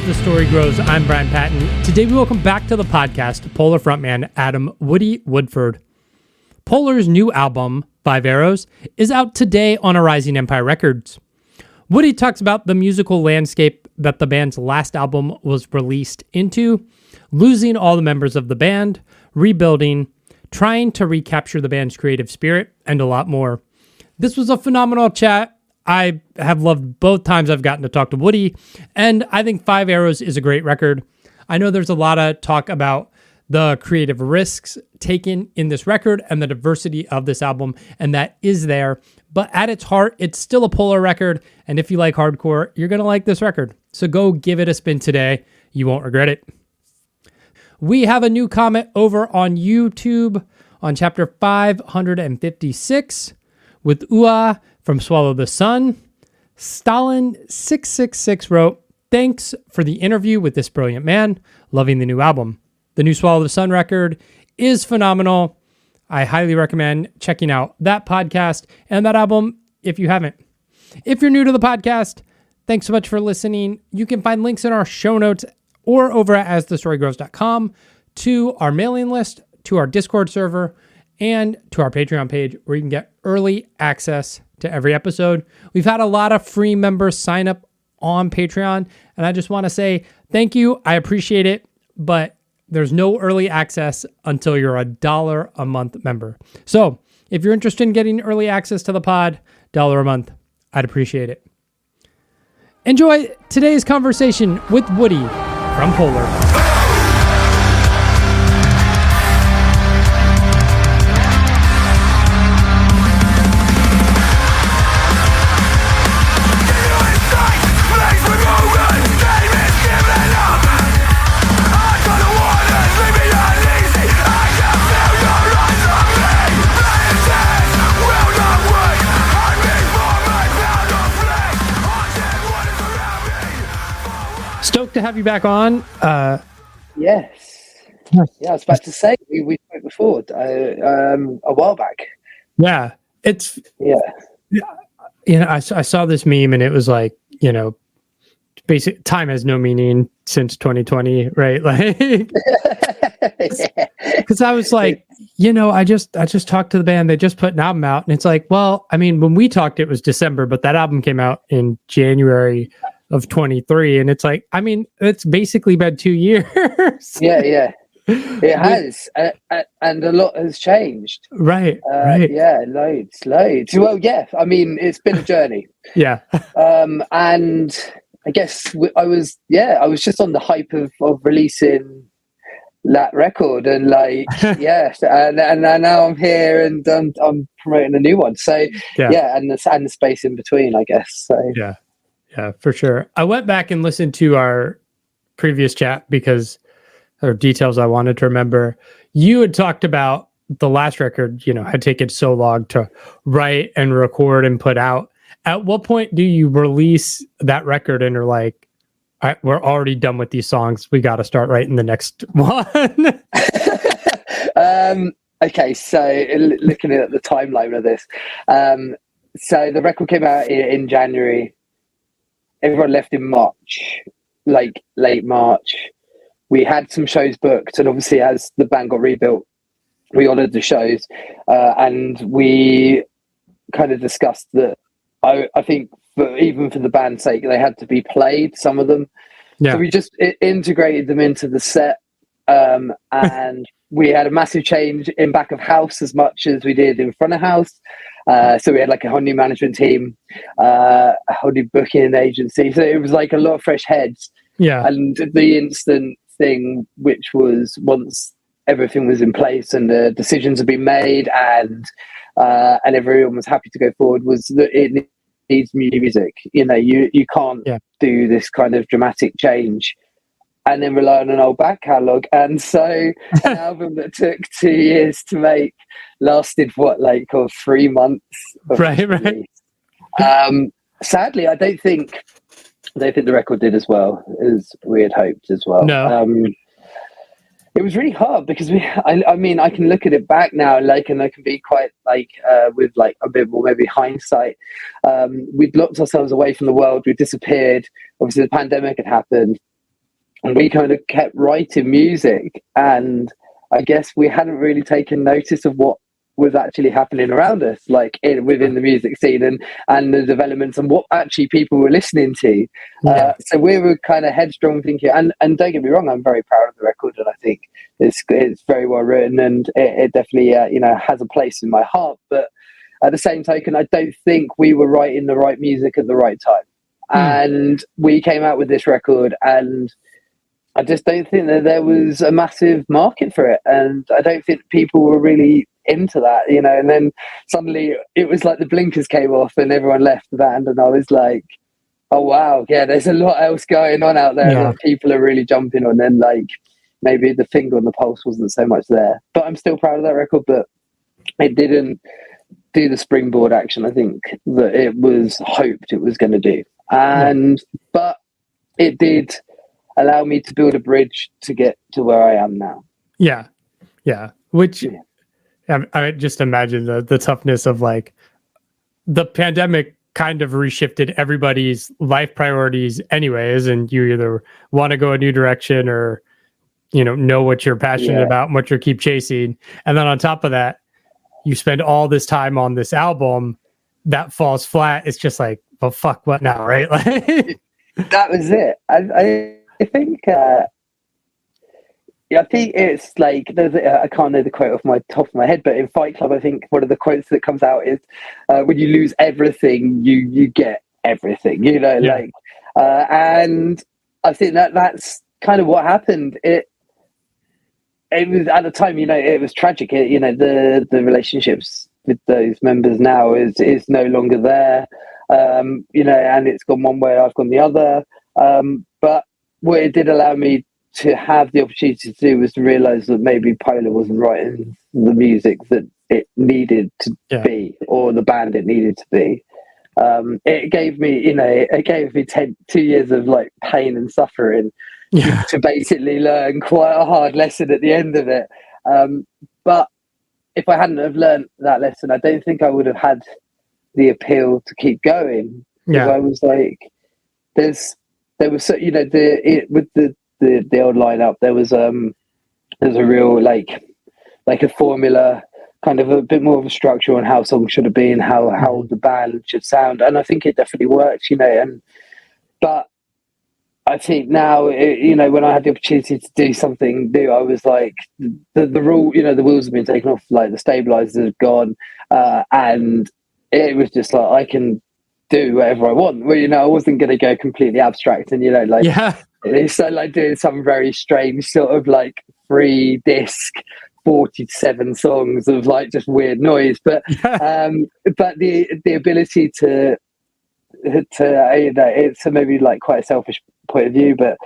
the story grows, I'm Brian Patton. Today we welcome back to the podcast Polar frontman Adam Woody Woodford. Polar's new album, 5 Arrows, is out today on Arising Empire Records. Woody talks about the musical landscape that the band's last album was released into, losing all the members of the band, rebuilding, trying to recapture the band's creative spirit, and a lot more. This was a phenomenal chat. I have loved both times I've gotten to talk to Woody, and I think 5 Arrows is a great record. I know there's a lot of talk about the creative risks taken in this record and the diversity of this album, and that is there. But at its heart, it's still a Polar record, and if you like hardcore, you're going to like this record. So go give it a spin today. You won't regret it. We have a new comment over on YouTube on chapter 556 with Ua from Swallow the Sun. Stalin666 wrote, "Thanks for the interview with this brilliant man. Loving the new album. The new Swallow the Sun record is phenomenal. I highly recommend checking out that podcast and that album if you haven't. If you're new to the podcast, thanks so much for listening. You can find links in our show notes or over at asthestorygrows.com to our mailing list, to our Discord server, and to our Patreon page where you can get early access to every episode. We've had a lot of free members sign up on Patreon, and I just want to say thank you. I appreciate it, but there's no early access until you're $1 a month member. So if you're interested in getting early access to the pod, $1 a month, I'd appreciate it. Enjoy today's conversation with Woody from Polar. Stoked to have you back on. Yes. Yeah, I was about to say we spoke before a while back. Yeah, it's I saw this meme and it was like, basic time has no meaning since 2020, right? Like, because I was like, I just talked to the band. They just put an album out, and it's like, well, I mean, when we talked, it was December, but that album came out in January of 23, and it's like, I mean, it's basically been 2 years. Yeah, it has, and a lot has changed. Right. Yeah, loads. Well, yeah, I mean, it's been a journey. Yeah. And I guess I was just on the hype of releasing that record, and like, and now I'm here and I'm promoting a new one. So and the space in between, I guess. So yeah, for sure. I went back and listened to our previous chat because there are details I wanted to remember. You had talked about the last record, had taken so long to write and record and put out. At what point do you release that record and are like, all right, we're already done with these songs, we got to start writing the next one? Okay, so looking at the timeline of this, so the record came out in January. Everyone left in March, like late March. We had some shows booked, and obviously as the band got rebuilt, we honoured the shows, and we kind of discussed that I think even for the band's sake, they had to be played, some of them. Yeah. So we just integrated them into the set, and we had a massive change in back of house as much as we did in front of house. So we had like a whole new management team, a whole new booking agency. So it was like a lot of fresh heads. Yeah. And the instant thing, which was once everything was in place and the decisions had been made and everyone was happy to go forward, was that it needs music. You can't do this kind of dramatic change and then rely on an old back catalogue. And so an album that took 2 years to make lasted 3 months. Right. Sadly, I don't think the record did as well as we had hoped as well. No. It was really hard because I mean, I can look at it back now, and I can be quite with a bit more maybe hindsight. We'd locked ourselves away from the world. We disappeared. Obviously, the pandemic had happened. and we kind of kept writing music, and I guess we hadn't really taken notice of what was actually happening around us, like within the music scene, and the developments and what actually people were listening to. So we were kind of headstrong thinking, and don't get me wrong, I'm very proud of the record, and I think it's very well written, and it definitely has a place in my heart. But at the same token, I don't think we were writing the right music at the right time. And we came out with this record, and I just don't think that there was a massive market for it. And I don't think people were really into that, and then suddenly it was like the blinkers came off and everyone left the band. And I was like, oh, wow, yeah, there's a lot else going on out there that people are really jumping on. And like, maybe the finger on the pulse wasn't so much there. But I'm still proud of that record, but it didn't do the springboard action I think that it was hoped it was going to do. But it did allow me to build a bridge to get to where I am now. Which I just imagine the toughness of like the pandemic kind of reshifted everybody's life priorities anyways, and you either want to go a new direction or know what you're passionate about and what you keep chasing, and then on top of that you spend all this time on this album that falls flat. It's just like, well, fuck, what now, right? That was it. I think I think it's like I can't know the quote off my top of my head, but in Fight Club, I think one of the quotes that comes out is, "When you lose everything, you get everything." And I think that's kind of what happened. It was at the time, it was tragic. The relationships with those members now is no longer there. And it's gone one way, I've gone the other. But what it did allow me to have the opportunity to do was to realize that maybe Polar wasn't writing the music that it needed to be, or the band it needed to be. It gave me 2 years of like pain and suffering to basically learn quite a hard lesson at the end of it. But if I hadn't have learned that lesson, I don't think I would have had the appeal to keep going. Because I was like, there was so, with the old lineup, there's a real like a formula, kind of a bit more of a structure on how songs should have been, how the band should sound, and I think it definitely works, but I think now, when I had the opportunity to do something new, I was like, the rule, the wheels have been taken off, like the stabilizers have gone, and it was just like, I can do whatever I want. Well, I wasn't going to go completely abstract and, it's like doing some very strange sort of like 3-disc 47 songs of like just weird noise, but the ability to it's maybe like quite a selfish point of view, but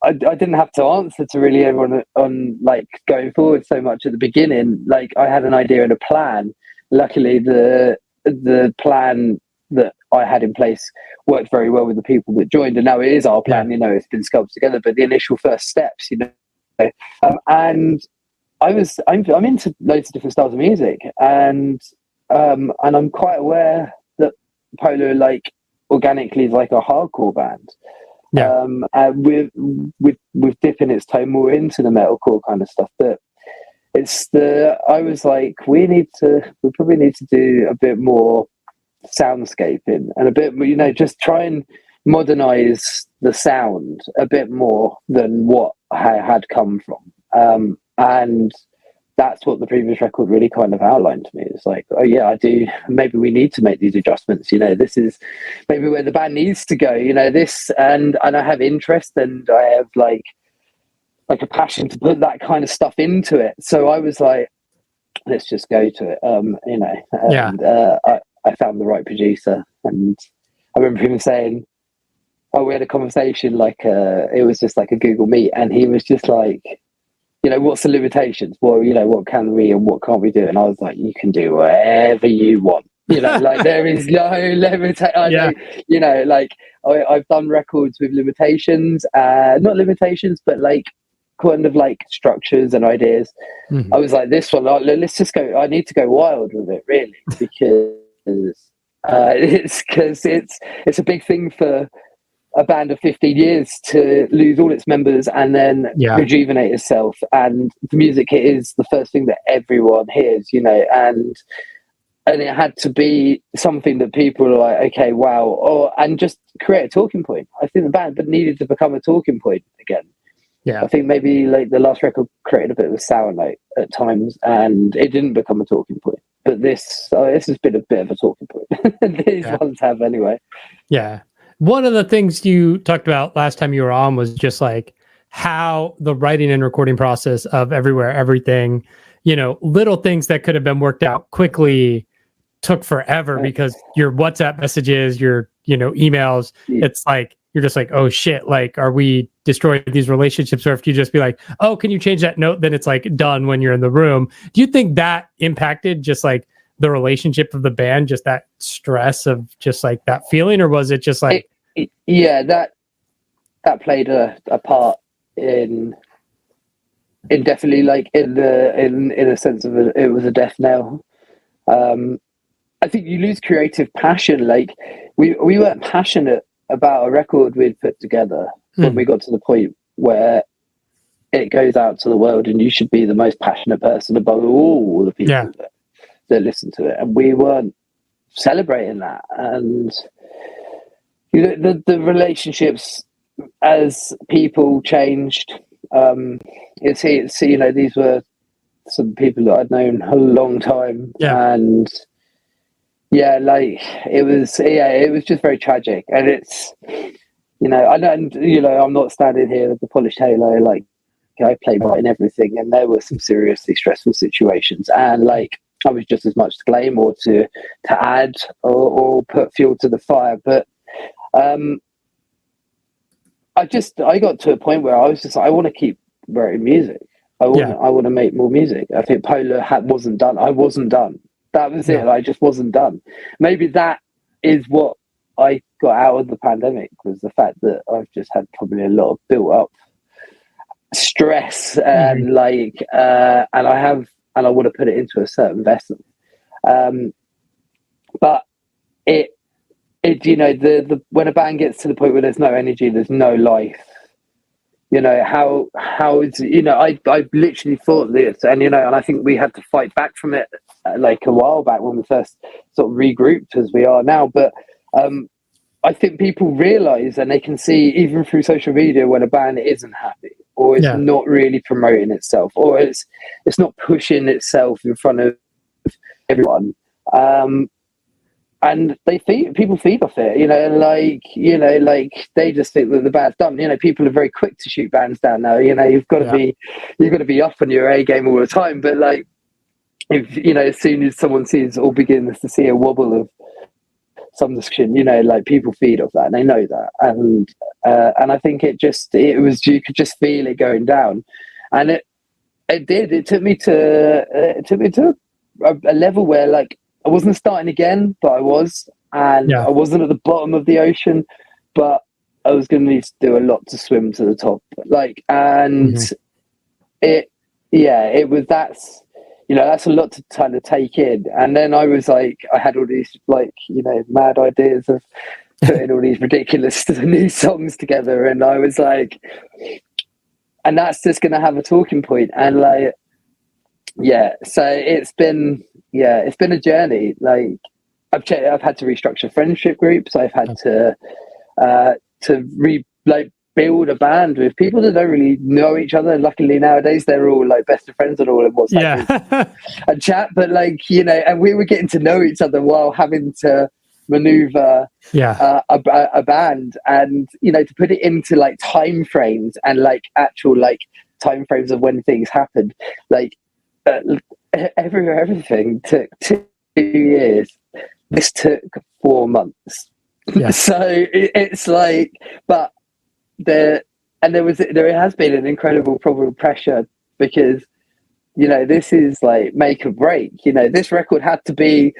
I didn't have to answer to really everyone on like going forward so much at the beginning. Like I had an idea and a plan. Luckily, the plan that I had in place worked very well with the people that joined, and now it is our plan. It's been sculpted together, but the initial first steps, and I'm into loads of different styles of music, and I'm quite aware that Polar like organically is like a hardcore band. With dipping its toe more into the metalcore kind of stuff, but I was like, we probably need to do a bit more soundscaping and a bit, just try and modernize the sound a bit more than what I had come from. And that's what the previous record really kind of outlined to me. It's like, oh yeah, I do. Maybe we need to make these adjustments. This is maybe where the band needs to go. This, and I have interest, and I have like a passion to put that kind of stuff into it. So I was like, let's just go to it. I found the right producer, and I remember him saying, "Oh, we had a conversation like it was just like a Google Meet," and he was just like, what's the limitations? Well, what can we and what can't we do? And I was like, you can do whatever you want. Like there is no limitation. I've done records with limitations, not limitations, but like kind of like structures and ideas. I was like, this one, let's just go. I need to go wild with it, really, because it's a big thing for a band of 15 years to lose all its members and then rejuvenate itself. And the music is the first thing that everyone hears, and it had to be something that people are like, okay, wow, and just create a talking point. I think the band needed to become a talking point again. Yeah, I think maybe like the last record created a bit of a sour note at times, and it didn't become a talking point. But this has been a bit of a talking point. These ones have anyway. Yeah. One of the things you talked about last time you were on was just like how the writing and recording process of Everywhere, Everything, little things that could have been worked out quickly took forever because your WhatsApp messages, your, emails, it's like, you're just like, oh shit, like, are we destroying these relationships? Or if you just be like, oh, can you change that note? Then it's like done when you're in the room. Do you think that impacted just like the relationship of the band, just that stress of just like that feeling? Or was it just like, that played a part in definitely like in a sense of it was a death knell. I think you lose creative passion. Like we weren't passionate about a record we'd put together when we got to the point where it goes out to the world and you should be the most passionate person above all the people that listen to it. And we weren't celebrating that. And the relationships as people changed, these were some people that I'd known a long time. And it was just very tragic. And it's, I'm not standing here with the polished halo. Like, I played part in everything, and there were some seriously stressful situations. And like, I was just as much to blame or to add or put fuel to the fire. But I got to a point where I was just like, I want to keep writing music. I want to make more music. I think Polar wasn't done. I wasn't done. That was it. I just wasn't done. Maybe that is what I got out of the pandemic, was the fact that I've just had probably a lot of built up stress and and I want to put it into a certain vessel. But it when a band gets to the point where there's no energy, there's no life. How is I literally thought this, and and I think we had to fight back from it like a while back when we first sort of regrouped as we are now. But I think people realize, and they can see even through social media, when a band isn't happy or it's not really promoting itself, or it's not pushing itself in front of everyone. And people feed off it, like they just think that the band's done. People are very quick to shoot bands down now. You've got to be up on your A game all the time. But like, if as soon as someone sees or begins to see a wobble of some discussion, like people feed off that, and they know that. And I think you could just feel it going down, and it did. It took me to a level where like, I wasn't starting again, but I was, and I wasn't at the bottom of the ocean, but I was going to need to do a lot to swim to the top. Like, and it was, that's a lot to kind of take in. And then I was like, I had all these like, mad ideas of putting all these ridiculous new songs together. And I was like, and that's just going to have a talking point. And like, so it's been a journey. Like I've had to restructure friendship groups. I've had to build a band with people that don't really know each other. Luckily nowadays they're all like best of friends and all in WhatsApp and chat. But like, and we were getting to know each other while having to maneuver a band, and to put it into like time frames and like actual like time frames of when things happened. Like everything took 2 years. This took 4 months. So it's like, but there has been an incredible probably pressure, because this is like make or break. This record had to be,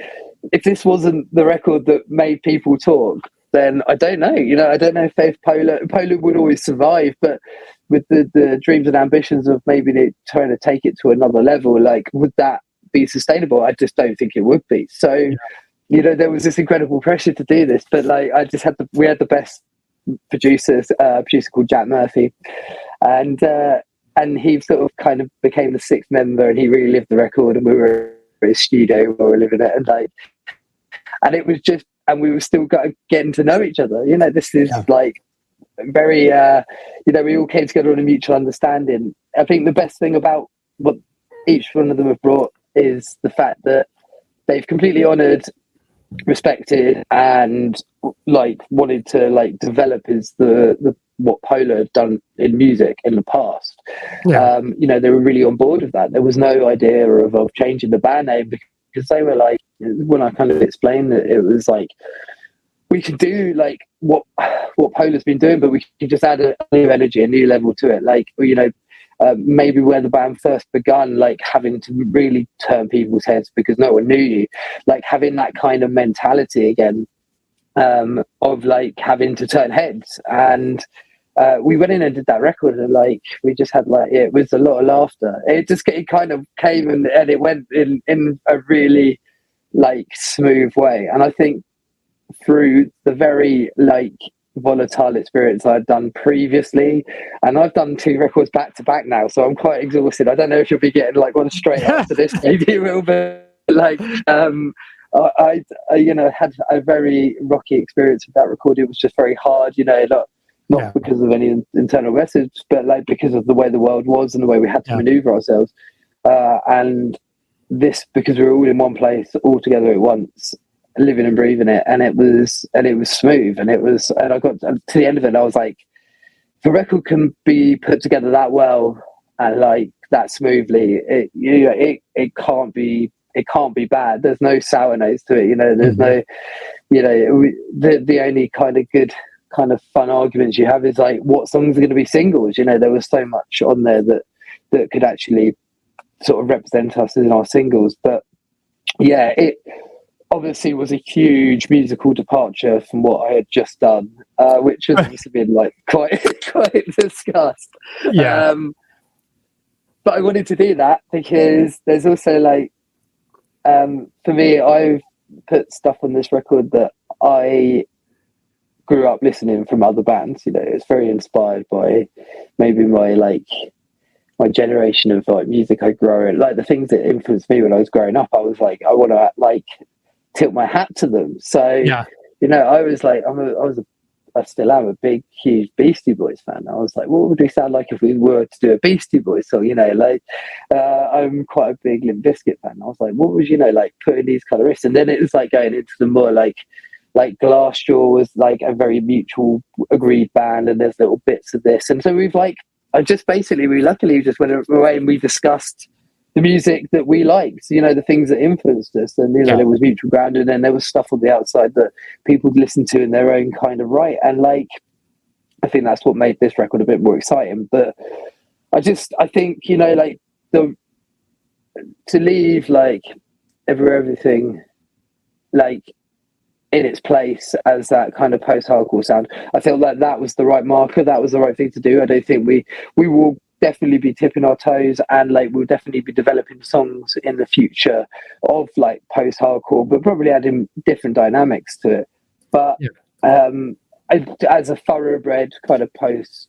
if this wasn't the record that made people talk, then I don't know. I don't know if Polar would always survive, but with the dreams and ambitions of maybe trying to take it to another level, like, would that be sustainable? I just don't think it would be. So, there was this incredible pressure to do this, but like, we had the best producer called Jack Murphy, and he sort of kind of became the sixth member, and he really lived the record, and we were at his studio where we were living it, and it was just, and we were still getting to know each other. This is like very, we all came together on a mutual understanding. I think the best thing about what each one of them have brought is the fact that they've completely honoured, respected, and like wanted to like develop is the what Polar have done in music in the past. They were really on board with that. There was no idea of changing the band name, because they were like, when I kind of explained that, it was like, we can do like what Polar's been doing, but we can just add a new energy, a new level to it. Like, maybe where the band first begun, like having to really turn people's heads because no one knew you, like having that kind of mentality again, of like having to turn heads. And we went in and did that record, and like we just had like, it was a lot of laughter. It kind of came and it went in a really like smooth way. And I think through the very like volatile experience I'd done previously, and I've done 2 records back to back now, so I'm quite exhausted. I don't know if you'll be getting like one straight after this, maybe you will, but like I had a very rocky experience with that record. It was just very hard, not because of any internal message, but like because of the way the world was and the way we had to maneuver ourselves, and this, because we were all in one place all together at once, living and breathing it, and it was smooth, and I got to the end of it, and I was like, if a record can be put together that well and like that smoothly, it can't be bad. There's no sour notes to it, there's no, the only kind of good kind of fun arguments you have is like, what songs are going to be singles. There was so much on there that could actually sort of represent us in our singles. But yeah, it obviously was a huge musical departure from what I had just done, which has obviously been like quite discussed. But I wanted to do that because there's also like, for me, I've put stuff on this record that I grew up listening from other bands. It's very inspired by maybe my generation of like music I grew up, like the things that influenced me when I was growing up. I was like, I want to like tilt my hat to them. So I was like, I still am a big, huge Beastie Boys fan. I was like, what would we sound like if we were to do a Beastie Boys song? I'm quite a big Limp Bizkit fan. I was like, what would like putting these kind of riffs? And then it was like going into the more like Glassjaw was like a very mutual agreed band, and there's little bits of this. And so we luckily just went away and we discussed the music that we liked, the things that influenced us, and there was mutual ground, and then there was stuff on the outside that people would listen to in their own kind of right. And like, I think that's what made this record a bit more exciting. But I think like to leave like everything like in its place as that kind of post-hardcore sound, I feel like that was the right marker. That was the right thing to do. I don't think we will definitely be tipping our toes, and like we'll definitely be developing songs in the future of like post-hardcore, but probably adding different dynamics to it. But as a thoroughbred kind of post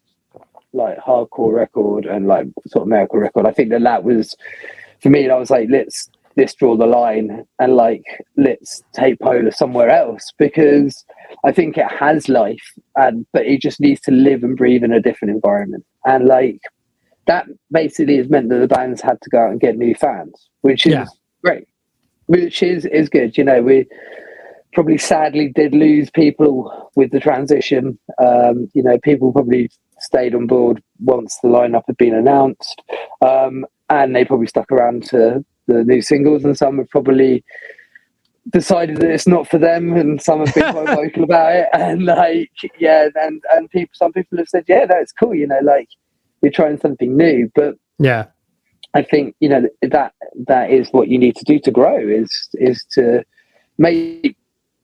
like hardcore record and like sort of miracle record, I think that was for me. And I was like, let's draw the line and like let's take Polar somewhere else, because I think it has life, but it just needs to live and breathe in a different environment. And like that basically has meant that the bands had to go out and get new fans, which is great, which is good. We probably sadly did lose people with the transition. People probably stayed on board once the lineup had been announced, and they probably stuck around to the new singles, and some have probably decided that it's not for them, and some have been quite vocal about it. And like, and some people have said, no, it's cool, like we're trying something new. But I think that is what you need to do to grow, is to make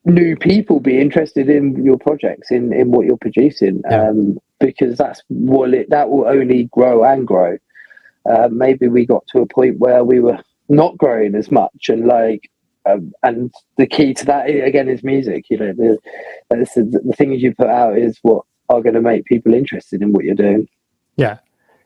new people be interested in your projects, in what you're producing, because that will only grow and grow. Maybe we got to a point where we were not growing as much, and like the key to that again is music. The things you put out is what are going to make people interested in what you're doing. Yeah.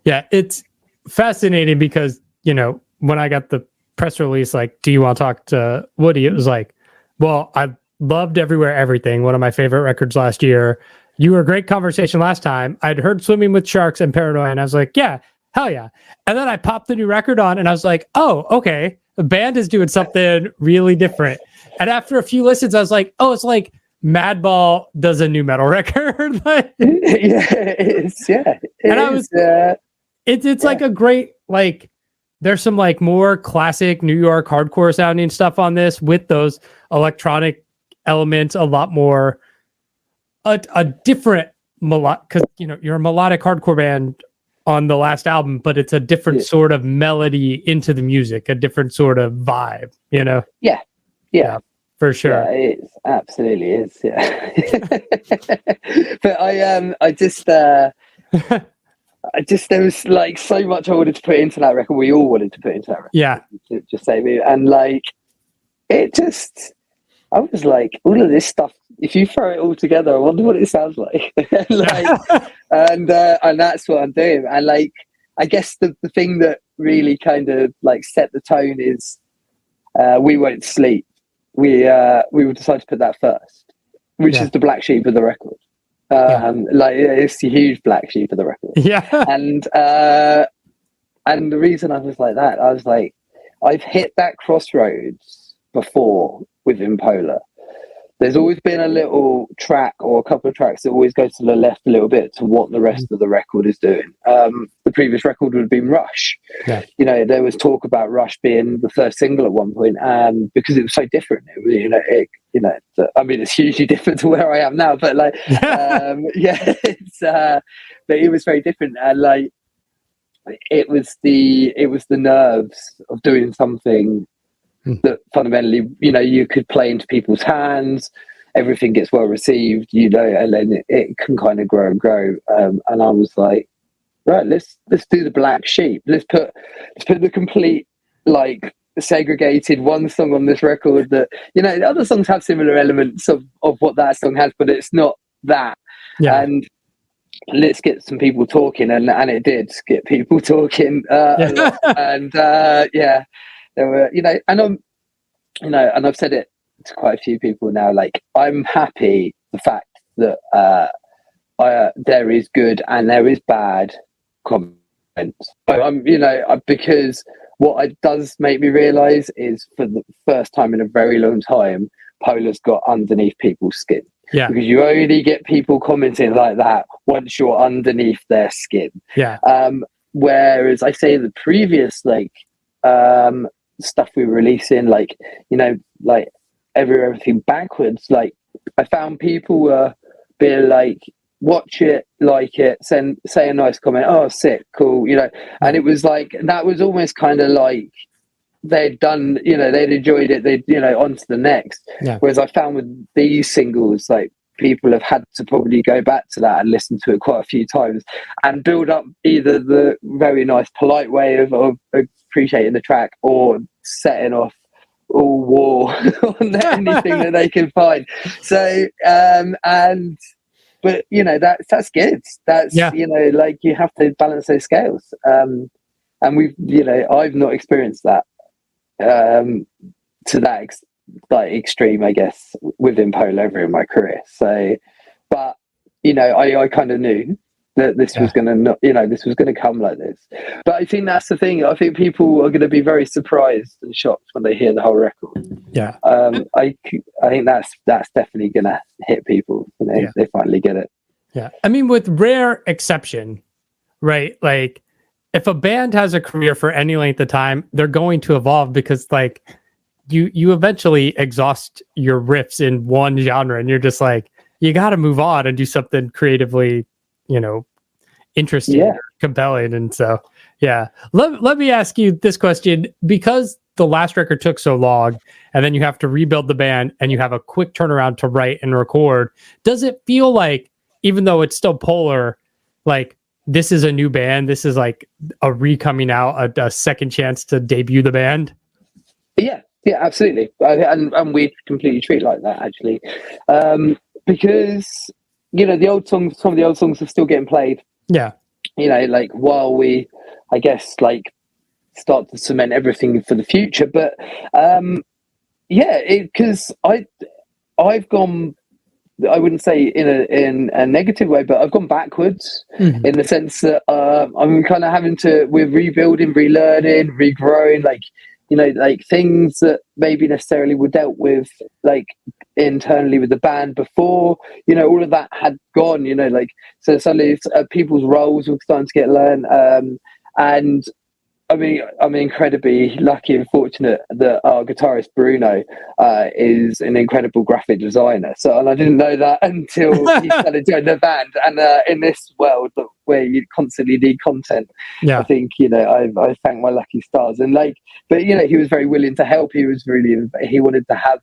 It's fascinating because, when I got the press release, like, do you want to talk to Woody? It was like, well, I loved Everywhere Everything, one of my favorite records last year. You were a great conversation last time. I'd heard Swimming with Sharks and Paranoia, and I was like, yeah, hell yeah. And then I popped the new record on, and I was like, oh, okay. The band is doing something really different. And after a few listens, I was like, oh, it's like Madball does a new metal record. Yeah, it is. Yeah. It's like a great, like, there's some like more classic New York hardcore sounding stuff on this with those electronic elements, a lot more a different because you're a melodic hardcore band on the last album, but it's a different sort of melody into the music, a different sort of vibe, Yeah, for sure. Yeah, it absolutely is. Yeah. But I just there was like so much I wanted to put into that record. We all wanted to put into that record. Yeah. To just say me. And like I was like, all of this stuff, if you throw it all together, I wonder what it sounds like. And that's what I'm doing. And like, I guess the thing that really kind of like set the tone is We Won't Sleep. We would decide to put that first, which is the black sheep of the record. Like it's the huge black sheep of the record. Yeah. And the reason I was like that, I was like, I've hit that crossroads before with Impola. There's always been a little track or a couple of tracks that always go to the left a little bit to what the rest of the record is doing. The previous record would have been Rush. Yeah. There was talk about Rush being the first single at one point, because it was so different. I mean, it's hugely different to where I am now, but like, but it was very different, and like, it was the nerves of doing something that fundamentally, you could play into people's hands, everything gets well received, and then it can kind of grow and grow. And I was like, right, let's do the black sheep. Let's put the complete, like, segregated one song on this record that, the other songs have similar elements of what that song has, but it's not that. Yeah. And let's get some people talking, and it did get people talking a lot. And there were, and I've said it to quite a few people now, like, I'm happy the fact that there is good and there is bad comments. But I'm, because what it does make me realise is, for the first time in a very long time, Polar's got underneath people's skin. Yeah. Because you only get people commenting like that once you're underneath their skin. Yeah. Whereas I say the previous, like, stuff we were releasing, like, like everything backwards, like, I found people were being like, watch it, like it, say a nice comment, oh, sick, cool, and it was like, that was almost kind of like they'd done, they'd enjoyed it, they'd, on to the next. Whereas I found with these singles, like, people have had to probably go back to that and listen to it quite a few times and build up either the very nice polite way of appreciating the track, or setting off all war on anything that they can find. So but that's good. That's like, you have to balance those scales. And we've I've not experienced that to that extreme, I guess, within Polo ever in my career. So, but I kind of knew that this was going to this was going to come like this. But I think that's the thing. I think people are going to be very surprised and shocked when they hear the whole record. Yeah. I think that's definitely going to hit people when they finally get it. Yeah. I mean, with rare exception, right? Like, if a band has a career for any length of time, they're going to evolve, because, like, you eventually exhaust your riffs in one genre, and you're just like, you got to move on and do something creatively, interesting, or compelling. And so, let me ask you this question, because the last record took so long, and then you have to rebuild the band, and you have a quick turnaround to write and record. Does it feel like, even though it's still Polar, like, this is a new band, this is like a re-coming out, a second chance to debut the band? Yeah, absolutely. And we completely treat it like that, actually, because the old songs, some of the old songs are still getting played. Yeah. Like while we, I guess, like start to cement everything for the future. But because I've gone. I wouldn't say in a negative way, but I've gone backwards in the sense that I'm kind of we're rebuilding, relearning, regrowing, like things that maybe necessarily were dealt with like internally with the band before, all of that had gone, like, so suddenly people's roles were starting to get learned. And I'm incredibly lucky and fortunate that our guitarist Bruno is an incredible graphic designer. And I didn't know that until he started joining the band. And in this world where you constantly need content, I think I thank my lucky stars. And but he was very willing to help. He wanted to have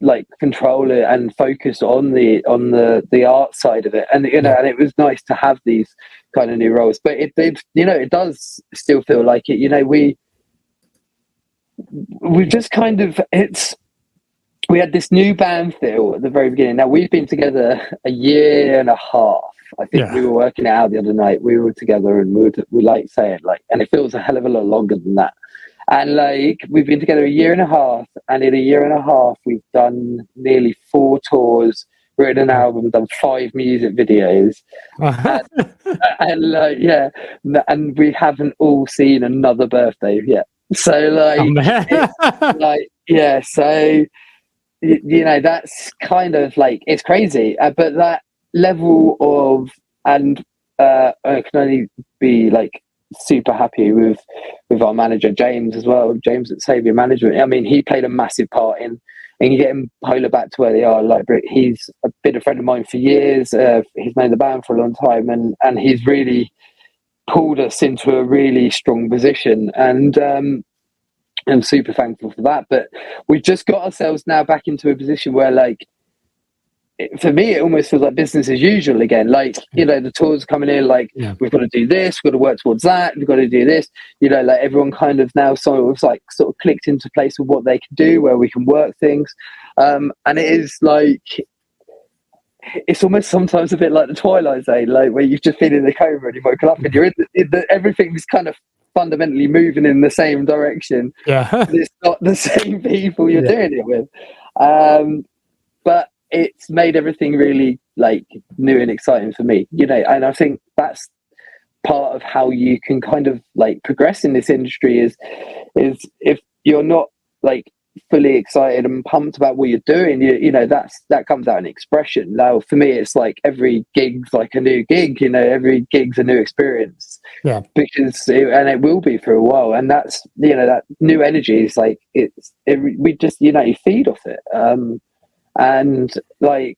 like control it and focus on the art side of it, and and it was nice to have these kind of new roles. But it does still feel like it. We just kind of we had this new band feel at the very beginning. Now we've been together a year and a half. I think we were working it out the other night. We were together and we like saying and it feels a hell of a lot longer than that. And we've been together a year and a half, and in a year and a half, we've done nearly 4 tours, written an album, done 5 music videos, and we haven't all seen another birthday yet. So that's kind of it's crazy, but that level of I can only be super happy with our manager James as well. James at Saviour Management. I mean, he played a massive part in getting Polar back to where they are. He's been a friend of mine for years. He's known the band for a long time, and he's really pulled us into a really strong position. And I'm super thankful for that. But we've just got ourselves now back into a position where for me, it almost feels like business as usual again. The tours coming in, we've got to do this, we've got to work towards that, we've got to do this. Everyone kind of now sort of clicked into place with what they can do, where we can work things. And it is it's almost sometimes a bit like the Twilight Zone, where you've just been in the coma and you've woken up and you're everything's kind of fundamentally moving in the same direction. Yeah. But it's not the same people you're doing it with. But it's made everything really new and exciting for me, and I think that's part of how you can kind of progress in this industry is if you're not fully excited and pumped about what you're doing, that comes out in expression. Now for me, it's every gig's a new gig, every gig's a new experience, because it will be for a while, and that's that new energy is we just you feed off it. And I'm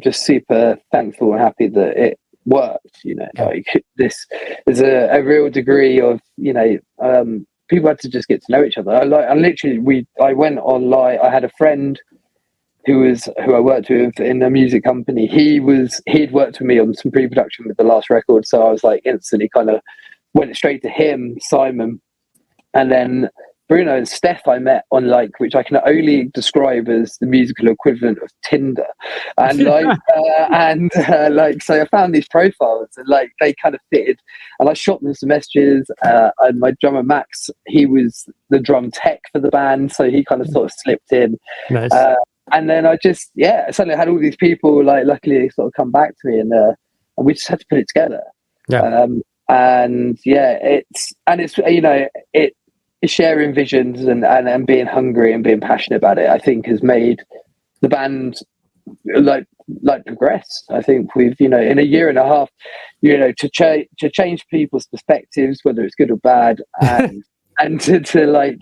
just super thankful and happy that it worked. This there's a real degree of people had to just get to know each other. I went online. I had a friend who I worked with in a music company. He'd worked with me on some pre-production with the last record, so I was instantly kind of went straight to him, Simon, and then Bruno and Steph I met on which I can only describe as the musical equivalent of Tinder, and so I found these profiles and they kind of fitted, and I shot them some messages. And my drummer Max, he was the drum tech for the band, so he kind of sort of slipped in. Nice. And then I just suddenly had all these people luckily sort of come back to me, and we just had to put it together. It's sharing visions and being hungry and being passionate about it, I think, has made the band progress. I think we've in a year and a half, to change people's perspectives, whether it's good or bad, and to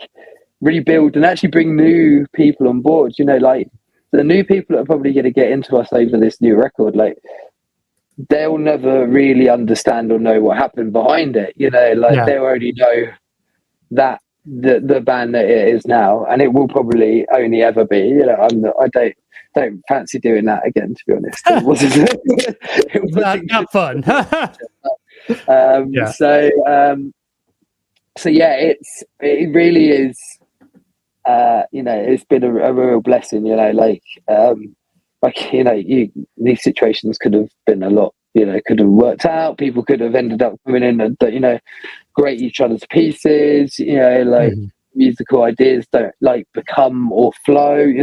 rebuild and actually bring new people on board. The new people that are probably going to get into us over this new record, they'll never really understand or know what happened behind it. They'll only know that the band that it is now, and it will probably only ever be. I don't fancy doing that again, to be honest. It wasn't, it wasn't not fun. It really is. It's been a real blessing. like, these situations could have been a lot, could have worked out. People could have ended up coming in and, grate each other to pieces, like musical ideas don't like become or flow,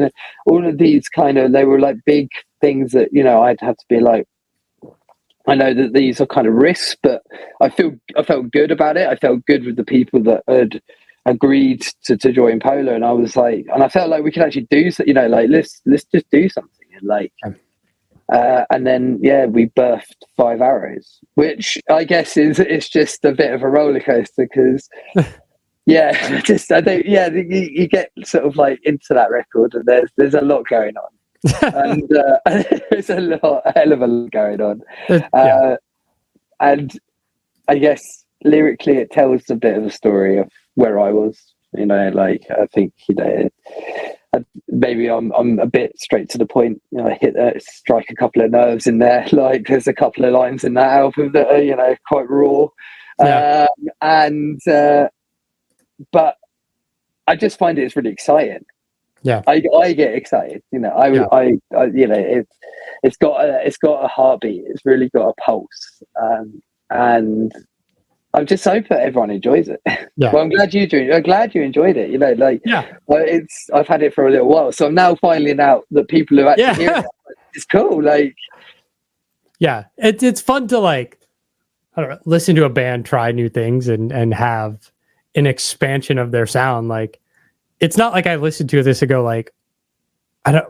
all of these they were like big things that, I'd have to be like, I know that these are kind of risks, but I felt good about it. I felt good with the people that had agreed to join Polar, and I was like, and I felt like we could actually do, like let's just do something, and like, and then we birthed Five Arrows, which I guess it's just a bit of a roller coaster because. Yeah, I think you get sort of like into that record, and there's a lot going on, and there's a hell of a lot going on, and I guess lyrically it tells a bit of a story of where I was, like I think maybe I'm a bit straight to the point, I strike a couple of nerves in there, like there's a couple of lines in that album that are quite raw, and. But I just find it's really exciting. Yeah, I get excited. It's got a heartbeat. It's really got a pulse, and I'm just hoping that everyone enjoys it. Yeah. Well, I'm glad you do. I'm glad you enjoyed it. I've had it for a little while, so I'm now finding out that people who actually hear it, it's cool. Like, yeah, it's fun to like, I don't know, listen to a band try new things and have an expansion of their sound. Like, it's not like I listened to this and go like,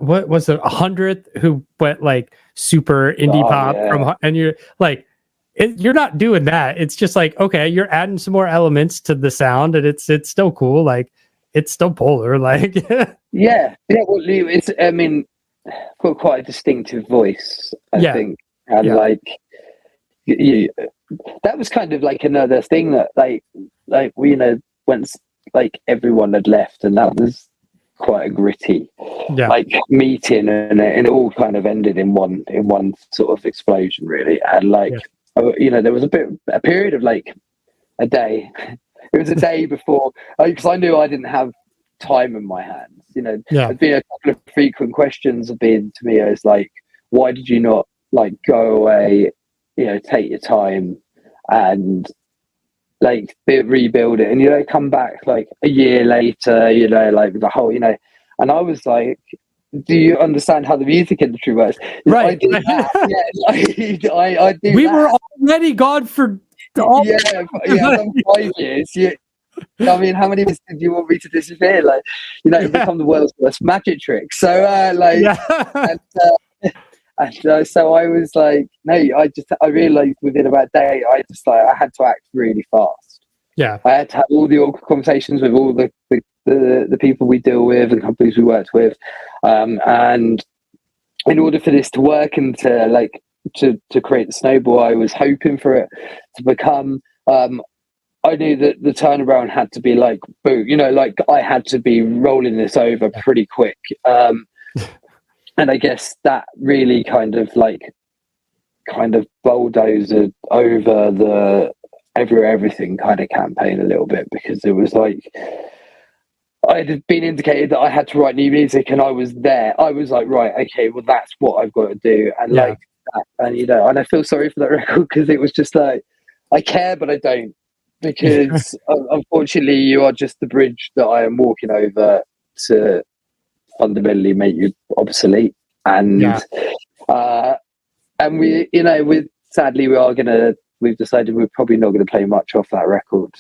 what was it, 100th who went like super indie pop from, and you're like, you're not doing that. It's just like, okay, you're adding some more elements to the sound, and it's still cool. Like, it's still Polar. Like, Well, it's, I mean, got quite a distinctive voice, I think, and like, that was kind of like another thing that like we once like everyone had left, and that was quite a gritty like meeting, and it all kind of ended in one sort of explosion really, and like there was a period of like a day. It was a day before, because I knew I didn't have time in my hands. There'd been a couple of frequent questions have been to me as like, why did you not like go away, take your time and like rebuild it, and come back like a year later, like the whole, and I was like, do you understand how the music industry works? Right. I did that. I do. We were already gone for all 5 years. I mean, how many years did you want me to disappear? Like, become the world's worst magic trick. So, and so I was like, no, I realized within about a day, I had to act really fast. Yeah. I had to have all the awkward conversations with all the people we deal with and companies we worked with. And in order for this to work and to create the snowball, I was hoping for it to become, I knew that the turnaround had to be like, boom, like I had to be rolling this over pretty quick. And I guess that really kind of bulldozed over the everything kind of campaign a little bit, because it was like I had been indicated that I had to write new music, and I was there. I was like, right, okay, well that's what I've got to do, and like that, and and I feel sorry for that record, because it was just like I care, but I don't, because unfortunately you are just the bridge that I am walking over to fundamentally make you obsolete, and and we sadly we've decided we're probably not going to play much off that record,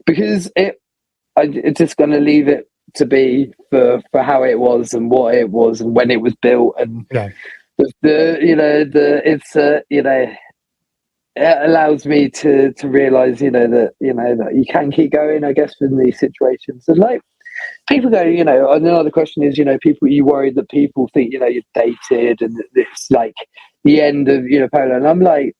because it's just going to leave it to be for how it was and what it was and when it was built, and it allows me to realize that that you can keep going, I guess, in these situations. And like people go, and another question is, people, you worried that people think you're dated and it's like the end of Polar, and I'm like,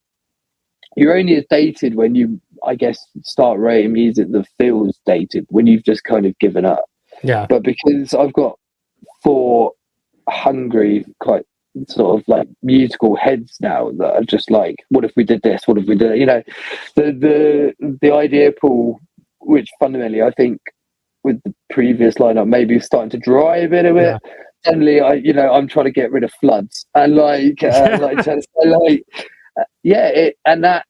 you're only as dated when you, I guess, start writing music that feels dated, when you've just kind of given up. But because I've got 4 hungry, quite sort of like musical heads now that are just like, what if we did this, what if we did the idea pool, which fundamentally I think with the previous lineup maybe starting to dry a bit of it, suddenly I'm trying to get rid of floods and and that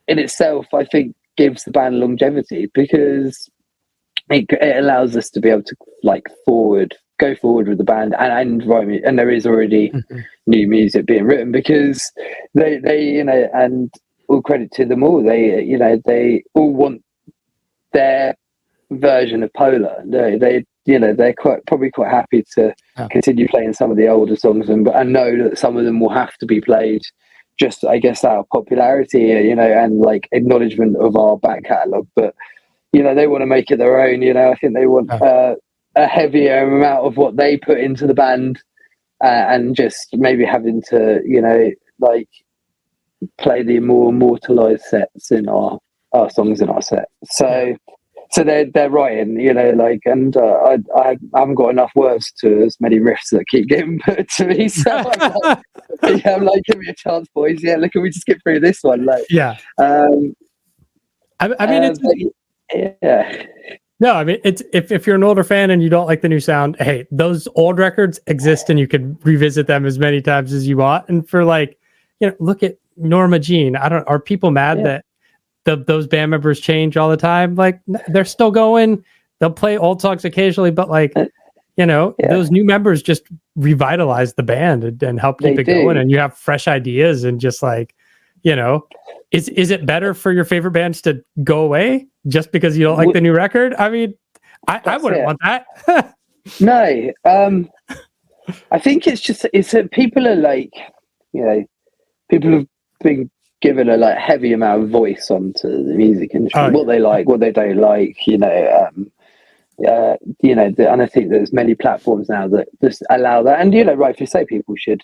in itself I think gives the band longevity because it allows us to be able to go forward with the band and write and there is already new music being written because they and all credit to them all, they all want their version of Polar. They're probably quite happy to continue playing some of the older songs and know that some of them will have to be played just, I guess, out of popularity, and like acknowledgement of our back catalogue. But they want to make it their own. I think they want a heavier amount of what they put into the band, and just maybe having to play the more immortalized sets in our songs in our set. So they're writing, and I haven't got enough words to as many riffs that keep getting put to me. So I'm like, give me a chance, boys. Yeah, look, can we just get through this one? No, I mean, it's if you're an older fan and you don't like the new sound, hey, those old records exist and you can revisit them as many times as you want. And for look at Norma Jean. Are people mad that those band members change all the time? Like, they're still going. They'll play old songs occasionally, but those new members just revitalize the band and help keep it going. And you have fresh ideas and just is it better for your favorite bands to go away just because you don't like the new record? I mean, I wouldn't want that. No, I think it's people are people have been given a heavy amount of voice onto the music industry, what they like, what they don't like, and I think there's many platforms now that just allow that, and rightfully say people should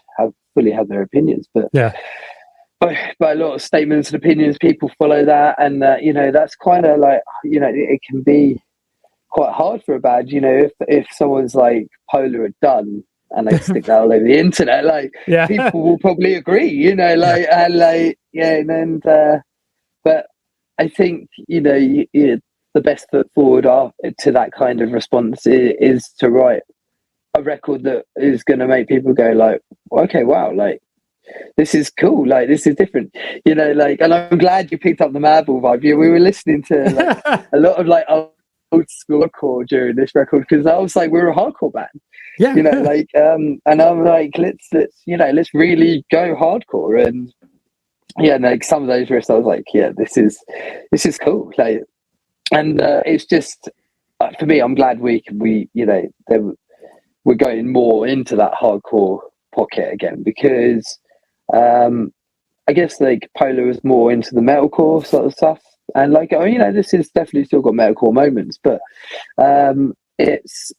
fully have their opinions, but by a lot of statements and opinions, people follow that, and that's kind of it can be quite hard for a band, if someone's like Polar are done and they stick that all over the internet, people will probably agree, but I think the best foot forward to that kind of response is to write a record that is going to make people go okay, wow, this is cool, this is different, and I'm glad you picked up the Madball vibe. We were listening to a lot of old school hardcore during this record because I was we're a hardcore band, and I'm let's really go hardcore, and some of those riffs I was this is cool, and it's just for me, I'm glad we're going more into that hardcore pocket again because I guess Polar was more into the metalcore sort of stuff, and this is definitely still got metalcore moments, but it's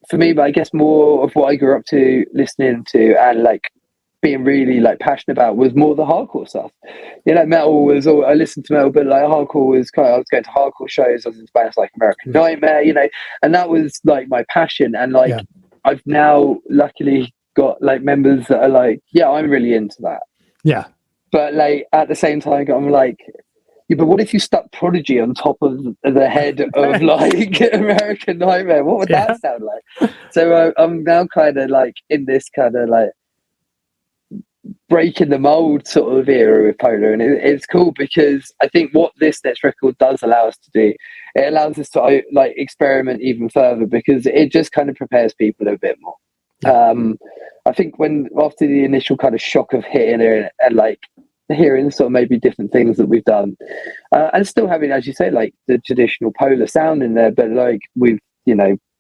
for me, but I guess more of what I grew up to listening to and being really passionate about was more the hardcore stuff. Metal was all, I listened to metal, but hardcore was I was going to hardcore shows. I was into bands like American Nightmare, and that was my passion. And I've now luckily got members that are I'm really into that. Yeah. But at the same time, I'm but what if you stuck Prodigy on top of the head of American Nightmare? What would that sound like? So I'm now kind of in this kind of breaking the mold sort of era with Polar, and it's cool because I think what this next record does allow us to do, it allows us to experiment even further because it just kind of prepares people a bit more. I think after the initial kind of shock of hitting it and hearing sort of maybe different things that we've done, and still having, as you say, the traditional Polar sound in there, but we've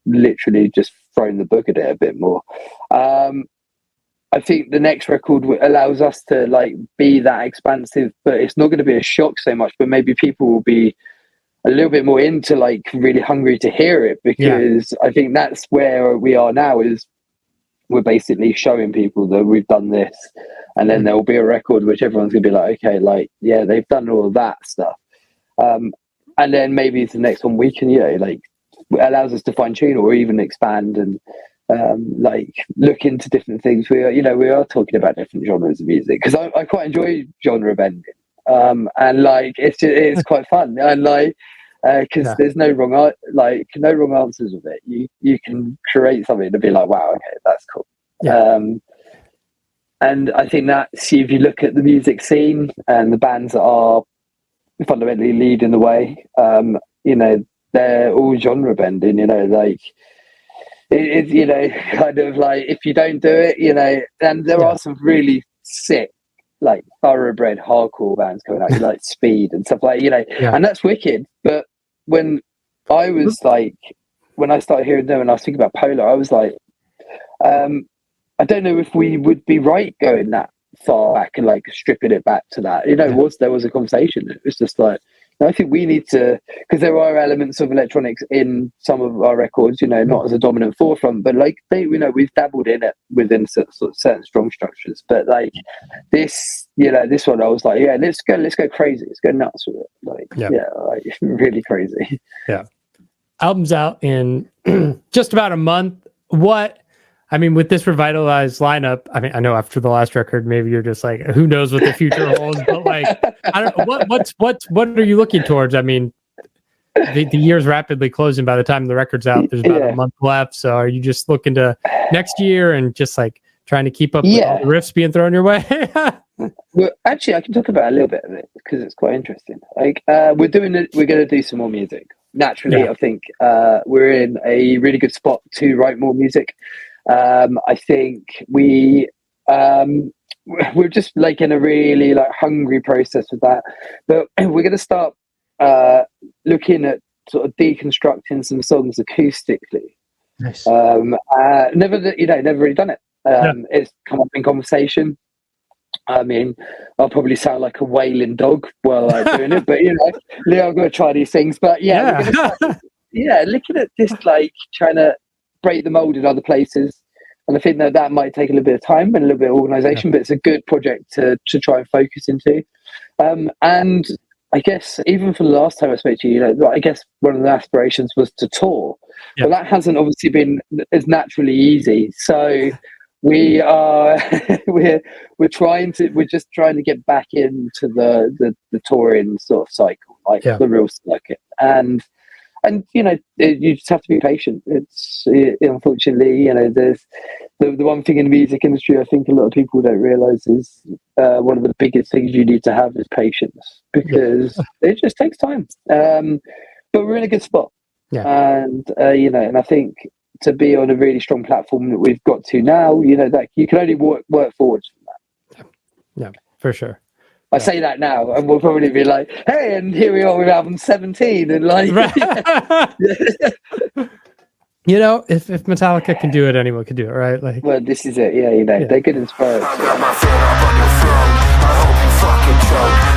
literally just thrown the book at it a bit more. I think the next record allows us to be that expansive, but it's not going to be a shock so much, but maybe people will be a little bit more into really hungry to hear it, because I think that's where we are now, is we're basically showing people that we've done this, and then there will be a record which everyone's gonna be okay, they've done all of that stuff, and then maybe the next one we can allows us to fine tune or even expand and look into different things. We are talking about different genres of music because I quite enjoy genre bending, and it's quite fun, and because there's no wrong no wrong answers with it. You can create something to be like, wow, okay, that's cool. And I think that, if you look at the music scene and the bands that are fundamentally leading the way, they're all genre bending, like it's, kind of like, if you don't do it, and there are some really sick, like thoroughbred hardcore bands coming out, like Speed and stuff like, and that's wicked. But when I started hearing them and I was thinking about Polar, I was like, I don't know if we would be right going that far back and like stripping it back to that. There was a conversation. It was just like, I think we need to, because there are elements of electronics in some of our records, not as a dominant forefront, but like we've dabbled in it within certain strong structures. But like this one, I was like, let's go crazy, let's go nuts with it. Like really crazy. Yeah. Album's out in just about a month. With this revitalized lineup, I know after the last record, maybe you're just like, who knows what the future holds, but like, I don't know, what are you looking towards? The year's rapidly closing by the time the record's out. There's about a month left. So are you just looking to next year and just like trying to keep up with all the riffs being thrown your way? Well, actually, I can talk about a little bit of it because it's quite interesting. Like, we're going to do some more music. Naturally, I think we're in a really good spot to write more music. I think we're just like in a really like hungry process with that, but we're going to start looking at sort of deconstructing some songs acoustically. Nice. Never really done it. It's come up in conversation. I'll probably sound like a wailing dog while I'm doing it, but I'm going to try these things. But we're going to start, looking at this, like trying to break the mold in other places, and I think that might take a little bit of time and a little bit of organization, but it's a good project to try and focus into. And I guess even from the last time I spoke to you, I guess one of the aspirations was to tour, but that hasn't obviously been as naturally easy. So we are we're just trying to get back into the touring sort of cycle, like the real circuit. And you just have to be patient. It's unfortunately, there's the one thing in the music industry I think a lot of people don't realize is one of the biggest things you need to have is patience, because it just takes time. But we're in a good spot, and and I think to be on a really strong platform that we've got to now, that you can only work forwards from that. Yeah, for sure. I say that now, and we'll probably be like, "Hey, and here we are with album 17," and like, if Metallica can do it, anyone can do it, right? Like, well, this is it. They're good inspired. I got my foot up on your throne. I hope you fucking choke.